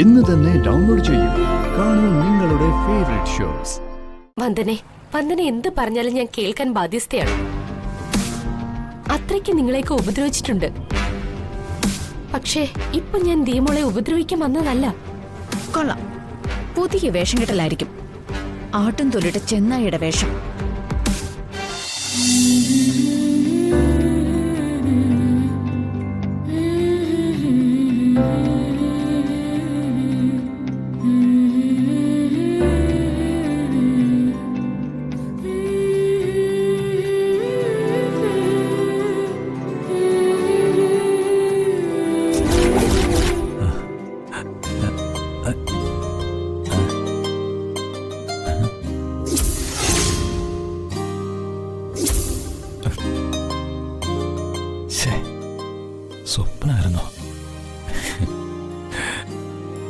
ഇന്ന് തന്നെ ഡൗൺലോഡ് ചെയ്യൂ. കാണൂ നിങ്ങളുടെ ഫേവറേറ്റ് ഷോസ്. വന്ദനെ എന്ത് പറഞ്ഞാലും ഞാൻ കേൾക്കാൻ ബാധ്യസ്ഥയാണ്. അത്രയ്ക്ക് നിങ്ങളെയൊക്കെ ഉപദ്രവിച്ചിട്ടുണ്ട്. പക്ഷേ ഇപ്പൊ ഞാൻ ദീമോളെ ഉപദ്രവിക്കാൻ വന്നതല്ല. കൊള്ളാം, പുതിയ വേഷം കെട്ടലായിരിക്കും. ആട്ടും തൊലിട്ട ചെന്നായിയുടെ വേഷം. സ്വപ്നായിരുന്നോ?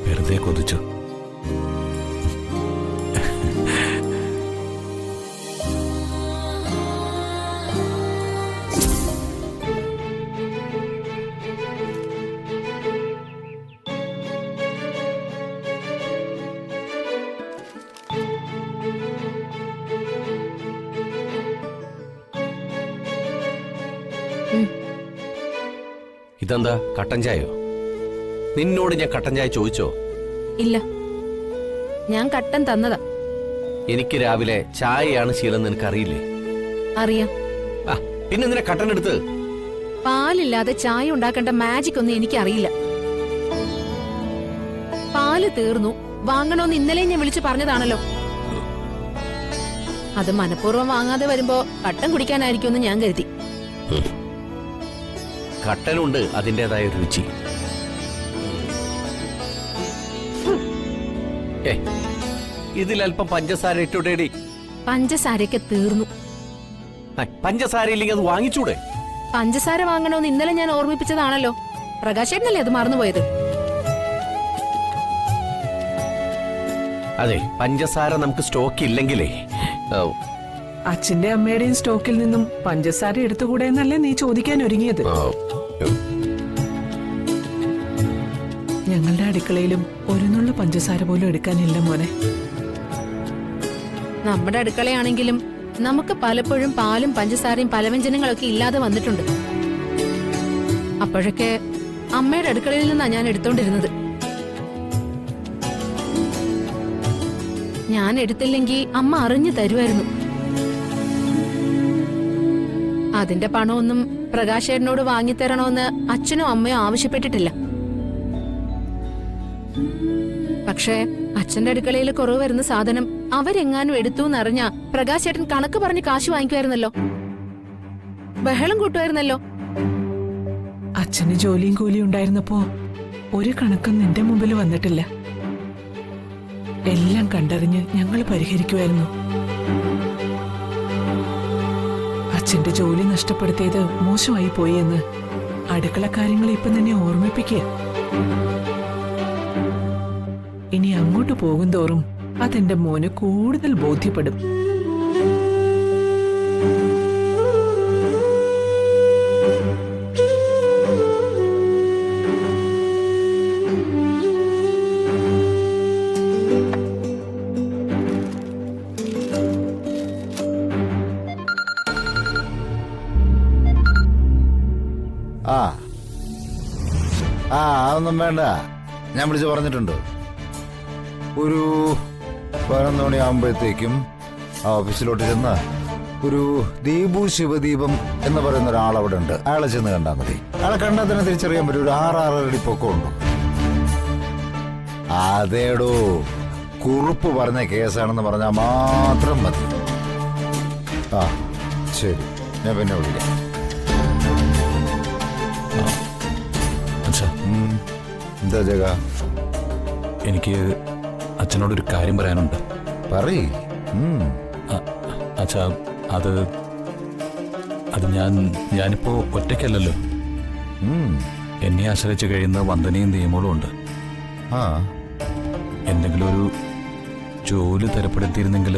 വെറുതെ കൊതിച്ചു. ഇതെന്താ കട്ടൻ ചായയോ? നിന്നോട് ഞാൻ കട്ടൻ ചായ ചോദിച്ചോ? ഇല്ല, ഞാൻ കട്ടൻ തന്നതാ. എനിക്ക് രാവിലെ ചായയാണ് ശീലം, നിനക്കറിയില്ലേ? അറിയാം. പിന്നെ നിന്നെ കട്ടൻ എടുത്ത്. പാലില്ലാതെ ചായ ഉണ്ടാക്കേണ്ട മാജിക് ഒന്നും എനിക്കറിയില്ല. പാല് തീർന്നു, വാങ്ങണോന്ന് ഇന്നലെ ഞാൻ വിളിച്ചു പറഞ്ഞതാണല്ലോ. അത് മനഃപൂർവ്വം വാങ്ങാതെ വരുമ്പോ കട്ടൻ കുടിക്കാനായിരിക്കുമെന്ന് ഞാൻ കരുതി. കട്ടനുണ്ട് അതിൻ്റെതായ രുചി. ഇതിലല്പം പഞ്ചസാര ഇട്ടുടേടി. പഞ്ചസാരയൊക്കെ തീർന്നു. പഞ്ചസാര ഇല്ലെങ്കിൽ അത് വാങ്ങിച്ചൂടെ? പഞ്ചസാര വാങ്ങണോന്ന് ഇന്നലെ ഞാൻ ഓർമ്മിപ്പിച്ചതാണല്ലോ. പ്രകാശേട്ടനല്ലേ അത് മറന്നുപോയത്? അതെ, പഞ്ചസാര നമുക്ക് സ്റ്റോക്ക് ഇല്ലെങ്കിലേ. അച്ഛന്റെ അമ്മയുടെയും സ്റ്റോക്കിൽ നിന്നും പഞ്ചസാര എടുത്തുകൂടെ എന്നല്ലേ നീ ചോദിക്കാൻ ഒരുങ്ങിയത്? ഞങ്ങളുടെ അടുക്കളയിലും ഒരു നുള്ള പഞ്ചസാര പോലും എടുക്കാനില്ല മോനെ. നമ്മുടെ അടുക്കളയാണെങ്കിലും നമുക്ക് പലപ്പോഴും പാലും പഞ്ചസാരയും പലവ്യഞ്ജനങ്ങളൊക്കെ ഇല്ലാതെ വന്നിട്ടുണ്ട്. അപ്പോഴൊക്കെ അമ്മയുടെ അടുക്കളയിൽ നിന്നാ ഞാൻ എടുത്തോണ്ടിരുന്നത്. ഞാൻ എടുത്തില്ലെങ്കിൽ അമ്മ അറിഞ്ഞു തരുമായിരുന്നു. അതിന്റെ പണമൊന്നും പ്രകാശേട്ടനോട് വാങ്ങിത്തരണോന്ന് അച്ഛനോ അമ്മയോ ആവശ്യപ്പെട്ടിട്ടില്ല. പക്ഷേ അച്ഛന്റെ അടുക്കളയിൽ കുറവ് വരുന്ന സാധനം അവരെങ്ങാനും എടുത്തു എന്നറിഞ്ഞ പ്രകാശേട്ടൻ കണക്ക് പറഞ്ഞ് കാശ് വാങ്ങിക്കുമായിരുന്നല്ലോ, ബഹളം കൂട്ടുമായിരുന്നല്ലോ. അച്ഛന് ജോലിയും കൂലിയും ഉണ്ടായിരുന്നപ്പോ ഒരു കണക്കും നിന്റെ മുമ്പിൽ വന്നിട്ടില്ല. എല്ലാം കണ്ടറിഞ്ഞ് ഞങ്ങൾ പരിഹരിക്കുമായിരുന്നു. അച്ഛന്റെ ജോലി നഷ്ടപ്പെടുത്തിയത് മോശമായി പോയി എന്ന് അടുക്കള കാര്യങ്ങൾ ഇപ്പൊ തന്നെ ഓർമ്മിപ്പിക്കുക. ഇനി അങ്ങോട്ട് പോകും തോറും അതെന്റെ മോന് കൂടുതൽ ബോധ്യപ്പെടും. അതൊന്നും വേണ്ട, ഞാൻ വിളിച്ച് പറഞ്ഞിട്ടുണ്ട്. ഒരു 11 മണിയാകുമ്പോഴത്തേക്കും ആ ഓഫീസിലോട്ട് ചെന്ന് ഒരു ദീപു ശിവദീപം എന്ന് പറയുന്ന ഒരാൾ അവിടെ ഉണ്ട്. അയാളെ ചെന്ന് കണ്ടാൽ മതി. അയാളെ കണ്ടാൽ തന്നെ തിരിച്ചറിയാൻ പറ്റും. ഒരു 6-6 അടി പൊക്കമുണ്ട്. അതേടോ, കുറുപ്പ് പറഞ്ഞ കേസാണെന്ന് പറഞ്ഞാൽ മാത്രം മതി. ശരി, ഞാൻ പിന്നെ വിളിക്കാം. എന്താ ജഗ? എനിക്ക് അച്ഛനോടൊരു കാര്യം പറയാനുണ്ട്. പറയ്. അച്ഛാ, അത് ഞാനിപ്പോ ഒറ്റയ്ക്കല്ലല്ലോ. എന്നെ ആശ്രയിച്ച് കഴിയുന്ന വന്ദനയും ദീമോളും ഉണ്ട്. എന്തെങ്കിലും ഒരു ജോലി തരപ്പെടുത്തിയിരുന്നെങ്കിൽ.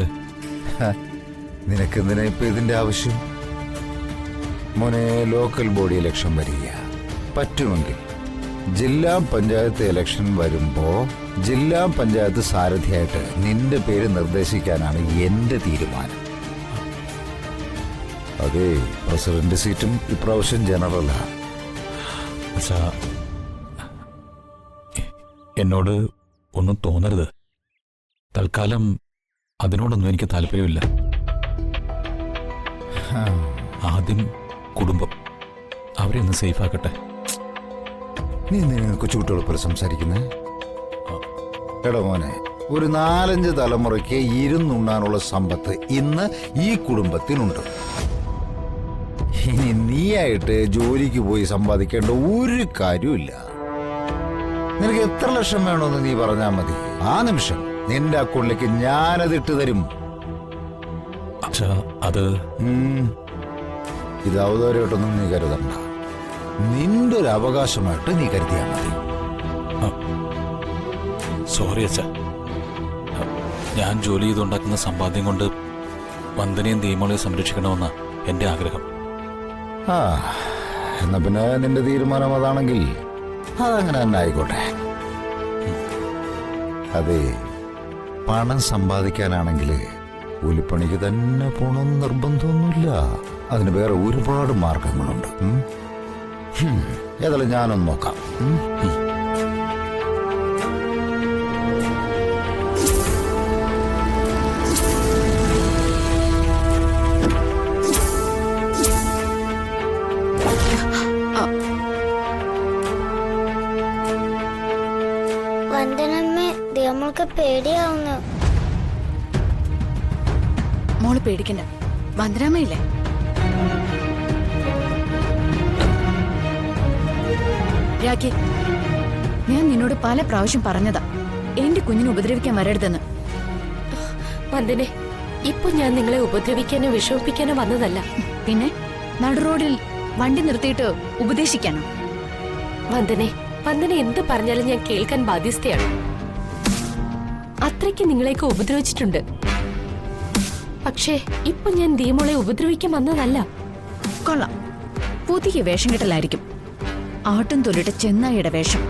നിനക്കെന്തിനാ ഇപ്പൊ ഇതിന്റെ ആവശ്യം? മോനെ, ലോക്കൽ ബോഡി ഇലക്ഷൻ വരിക. പറ്റുമെങ്കിൽ ജില്ലാ പഞ്ചായത്ത് ഇലക്ഷൻ വരുമ്പോ ജില്ലാ പഞ്ചായത്ത് സാരഥിയായിട്ട് നിന്റെ പേര് നിർദ്ദേശിക്കാനാണ് എന്റെ തീരുമാനം. അതെ, പ്രസിഡന്റ് സീറ്റും ഇപ്രാവശ്യം ജനറലാ. അച്ഛാ, എന്നോട് ഒന്നും തോന്നരുത്. തൽക്കാലം അതിനോടൊന്നും എനിക്ക് താല്പര്യമില്ല. ആദ്യം കുടുംബം, അവരെ ഒന്ന് സേഫ് ആക്കട്ടെ. നീ നിന്നെ കൊച്ചുകുട്ടികളെ പോലെ സംസാരിക്കുന്നേ? എടാ മോനെ, ഒരു 4-5 തലമുറയ്ക്ക് ഇരുന്നുണ്ണാനുള്ള സമ്പത്ത് ഇന്ന് ഈ കുടുംബത്തിനുണ്ട്. ഇനി നീയായിട്ട് ജോലിക്ക് പോയി സമ്പാദിക്കേണ്ട ഒരു കാര്യമില്ല. നിനക്ക് എത്ര ലക്ഷം വേണമെന്ന് നീ പറഞ്ഞാൽ മതി. ആ നിമിഷം നിന്റെ അക്കൗണ്ടിലേക്ക് ഞാനത് ഇട്ട് തരും. അച്ഛാ, അത് ഇത് ഔദാര്യമായിട്ടൊന്നും നീ കരുതണ്ട. നിന്റെ ഒരു അവകാശമായിട്ട് നീ കരുതിയാൽ മതി. സോറി അച്ഛാ. ഞാൻ ജോലി ചെയ്തുണ്ടാക്കുന്ന സമ്പാദ്യം കൊണ്ട് വന്ദനയും ദീമോളെയും സംരക്ഷിക്കണമെന്ന എന്റെ ആഗ്രഹം. എന്നാ പിന്നെ നിന്റെ തീരുമാനം അതാണെങ്കിൽ അതങ്ങനെ തന്നെ ആയിക്കോട്ടെ. അതെ, പണം സമ്പാദിക്കാനാണെങ്കിൽ കൂലിപ്പണിക്ക് തന്നെ പോണം നിർബന്ധമൊന്നുമില്ല. അതിന് വേറെ ഒരുപാട് മാർഗങ്ങളുണ്ട്. ഏതായാലും ഞാനൊന്ന് നോക്കാം. വന്ദനമ്മേ, നമ്മൾക്ക് പേടിയാവുന്നു. മോള് പേടിക്കണ്ട, വന്ദനാമ്മയില്ലേ? രാഖി, ഞാൻ നിന്നോട് പല പ്രാവശ്യം പറഞ്ഞതാ എന്റെ കുഞ്ഞിനെ ഉപദ്രവിക്കാൻ വരരുതെന്ന്. വന്ദനെ, ഇപ്പൊ ഞാൻ നിങ്ങളെ ഉപദ്രവിക്കാനോ വിഷമിപ്പിക്കാനോ വന്നതല്ല. പിന്നെ നടുറോഡിൽ വണ്ടി നിർത്തിയിട്ട് ഉപദേശിക്കാനോ? വന്ദനെ, വന്ദനെ എന്ത് പറഞ്ഞാലും ഞാൻ കേൾക്കാൻ ബാധ്യസ്ഥയാണ്. അത്രയ്ക്ക് നിങ്ങളെയൊക്കെ ഉപദ്രവിച്ചിട്ടുണ്ട്. പക്ഷേ ഇപ്പൊ ഞാൻ ദീമോളെ ഉപദ്രവിക്കാൻ വന്നതല്ല. കൊള്ളാം, പുതിയ വേഷം കെട്ടലായിരിക്കും. ആട്ടും തൊലിട്ട ചെന്നായിയുടെ വേഷം.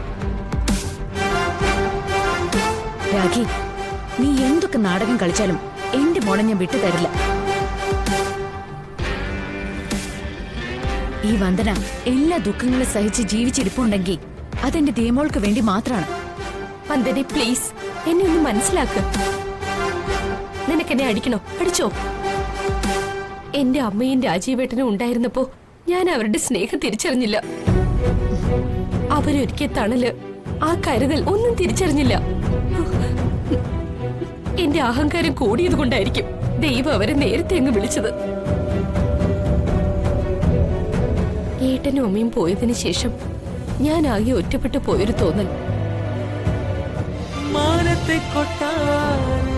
രാഖി, നീ എന്തൊക്കെ നാടകം കളിച്ചാലും എന്റെ മോളെ ഞാൻ വിട്ടുതരില്ല. ഈ വന്ദന എല്ലാ ദുഃഖങ്ങളും സഹിച്ച് ജീവിച്ചിരിപ്പുണ്ടെങ്കിൽ അതെന്റെ ദീമോൾക്ക് വേണ്ടി മാത്രമാണ്. വന്ദനെ, പ്ലീസ് എന്നെ ഒന്ന് മനസ്സിലാക്ക്. നിനക്കെന്നെ അടിക്കണോ? അടിച്ചോ. എന്റെ അമ്മയും രാജീവേട്ടനും ഉണ്ടായിരുന്നപ്പോ ഞാൻ അവരുടെ സ്നേഹം തിരിച്ചറിഞ്ഞില്ല. അവരൊരിക്കൽ തണല്, ആ കരുതൽ ഒന്നും തിരിച്ചറിഞ്ഞില്ല. എന്റെ അഹങ്കാരം കൂടിയത് കൊണ്ടായിരിക്കും ദൈവം അവരെ നേരത്തെ അങ്ങ് വിളിച്ചത്. ഏട്ടനും അമ്മയും പോയതിനു ശേഷം ഞാൻ ആകെ ഒറ്റപ്പെട്ടു പോയൊരു തോന്നൽ. മാനത്തെ കൊട്ടാരം